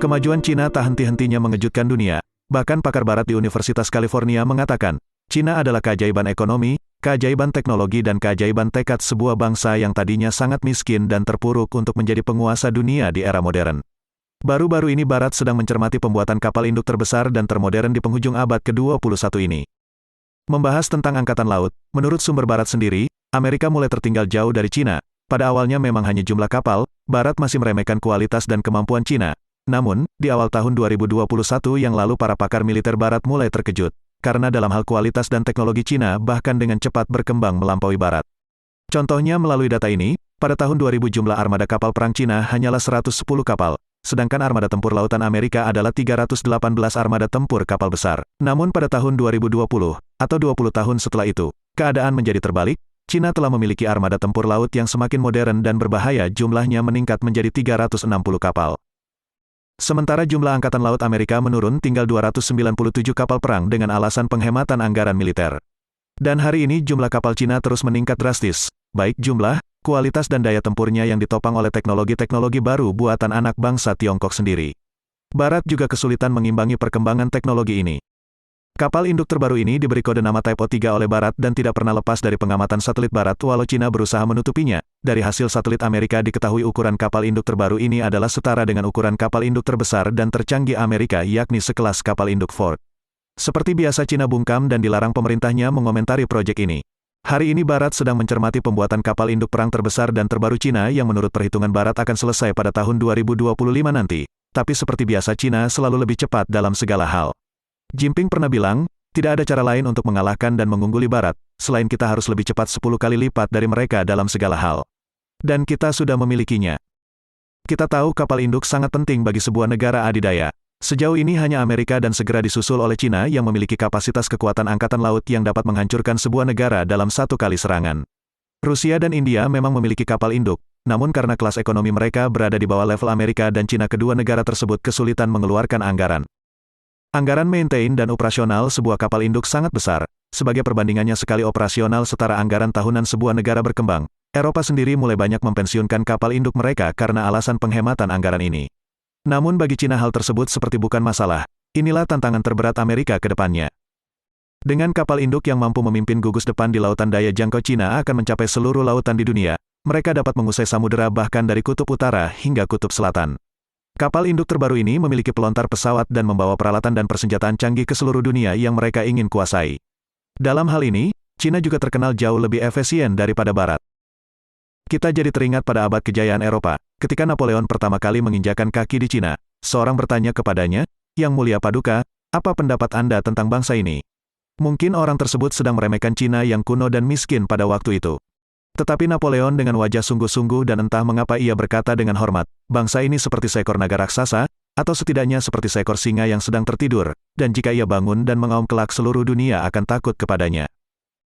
Kemajuan Cina tak henti-hentinya mengejutkan dunia. Bahkan pakar barat di Universitas California mengatakan, Cina adalah keajaiban ekonomi, keajaiban teknologi dan keajaiban tekad sebuah bangsa yang tadinya sangat miskin dan terpuruk untuk menjadi penguasa dunia di era modern. Baru-baru ini Barat sedang mencermati pembuatan kapal induk terbesar dan termodern di penghujung abad ke-21 ini. Membahas tentang angkatan laut, menurut sumber Barat sendiri, Amerika mulai tertinggal jauh dari Cina. Pada awalnya memang hanya jumlah kapal, Barat masih meremehkan kualitas dan kemampuan Cina. Namun, di awal tahun 2021 yang lalu para pakar militer Barat mulai terkejut, karena dalam hal kualitas dan teknologi Cina bahkan dengan cepat berkembang melampaui Barat. Contohnya melalui data ini, pada tahun 2000 jumlah armada kapal perang Cina hanyalah 110 kapal, sedangkan armada tempur lautan Amerika adalah 318 armada tempur kapal besar. Namun pada tahun 2020, atau 20 tahun setelah itu, keadaan menjadi terbalik. Cina telah memiliki armada tempur laut yang semakin modern dan berbahaya, jumlahnya meningkat menjadi 360 kapal. Sementara jumlah Angkatan Laut Amerika menurun tinggal 297 kapal perang dengan alasan penghematan anggaran militer. Dan hari ini jumlah kapal Cina terus meningkat drastis, baik jumlah, kualitas dan daya tempurnya yang ditopang oleh teknologi-teknologi baru buatan anak bangsa Tiongkok sendiri. Barat juga kesulitan mengimbangi perkembangan teknologi ini. Kapal induk terbaru ini diberi kode nama Type 3 oleh Barat dan tidak pernah lepas dari pengamatan satelit Barat walau Cina berusaha menutupinya. Dari hasil satelit Amerika diketahui ukuran kapal induk terbaru ini adalah setara dengan ukuran kapal induk terbesar dan tercanggih Amerika, yakni sekelas kapal induk Ford. Seperti biasa Cina bungkam dan dilarang pemerintahnya mengomentari proyek ini. Hari ini Barat sedang mencermati pembuatan kapal induk perang terbesar dan terbaru Cina yang menurut perhitungan Barat akan selesai pada tahun 2025 nanti. Tapi seperti biasa Cina selalu lebih cepat dalam segala hal. Jinping pernah bilang, tidak ada cara lain untuk mengalahkan dan mengungguli Barat, selain kita harus lebih cepat 10 kali lipat dari mereka dalam segala hal. Dan kita sudah memilikinya. Kita tahu kapal induk sangat penting bagi sebuah negara adidaya. Sejauh ini hanya Amerika dan segera disusul oleh Cina yang memiliki kapasitas kekuatan angkatan laut yang dapat menghancurkan sebuah negara dalam satu kali serangan. Rusia dan India memang memiliki kapal induk, namun karena kelas ekonomi mereka berada di bawah level Amerika dan Cina, kedua negara tersebut kesulitan mengeluarkan anggaran. Anggaran maintain dan operasional sebuah kapal induk sangat besar. Sebagai perbandingannya, sekali operasional setara anggaran tahunan sebuah negara berkembang. Eropa sendiri mulai banyak mempensiunkan kapal induk mereka karena alasan penghematan anggaran ini. Namun bagi Cina hal tersebut seperti bukan masalah. Inilah tantangan terberat Amerika ke depannya. Dengan kapal induk yang mampu memimpin gugus depan di lautan, daya jangkau Cina akan mencapai seluruh lautan di dunia. Mereka dapat mengusai samudera bahkan dari kutub utara hingga kutub selatan. Kapal induk terbaru ini memiliki pelontar pesawat dan membawa peralatan dan persenjataan canggih ke seluruh dunia yang mereka ingin kuasai. Dalam hal ini, Cina juga terkenal jauh lebih efisien daripada Barat. Kita jadi teringat pada abad kejayaan Eropa, ketika Napoleon pertama kali menginjakan kaki di Cina. Seorang bertanya kepadanya, "Yang Mulia Paduka, apa pendapat Anda tentang bangsa ini?" Mungkin orang tersebut sedang meremehkan Cina yang kuno dan miskin pada waktu itu. Tetapi Napoleon dengan wajah sungguh-sungguh dan entah mengapa ia berkata dengan hormat, "Bangsa ini seperti seekor naga raksasa, atau setidaknya seperti seekor singa yang sedang tertidur, dan jika ia bangun dan mengaum kelak seluruh dunia akan takut kepadanya."